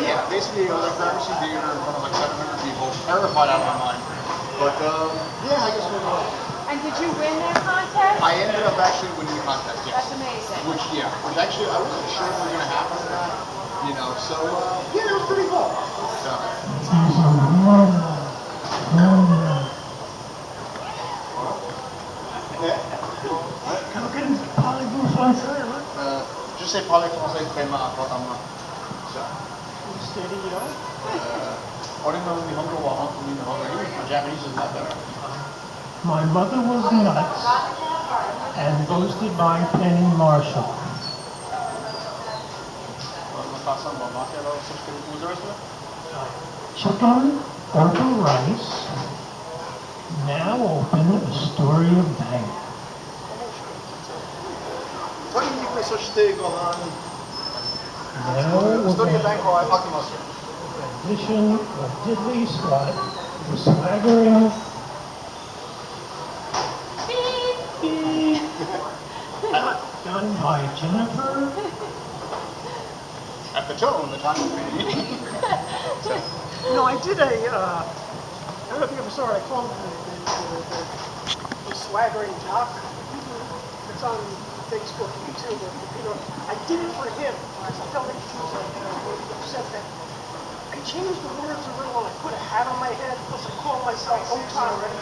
Yeah, basically I was at Gramercy Theater in front of like 700 people, terrified out of my mind. But yeah, I guess we'll go. And did you win that contest? I ended up actually winning the contest, yes. That's amazing. Which actually I wasn't sure it was going to happen or not, you know, so yeah, it was pretty cool. So. Just say parler français vraiment importantement. So. Japanese is not better. My mother was nuts and roasted by Penny Marshall. Chicken over rice. Now open a story of bang. Story of Bangkok, I fucking must have. Edition of Diddley Squat, the swaggering. Beep. Done by Jennifer. At the tone, the time of No, I did a, I don't know if you ever saw it, I called the swaggering jock. It's on Facebook, YouTube, or computer. I did it for him. I felt like he was like, upset that I changed the words a little. I put a hat on my head, plus I called myself Noto, which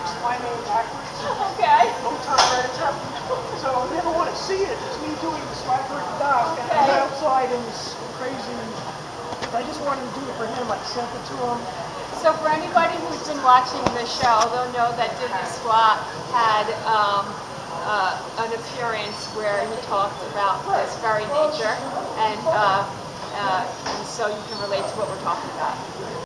is my name backwards. Okay. Noto, so I never want to see it. It's me doing the swaggering jock, and I'm outside in this crazy. I just wanted to do it for him. I sent it to him. So for anybody who's been watching the show, they'll know that Diddley Squat had an appearance where he talked about this very nature, and so you can relate to what we're talking about.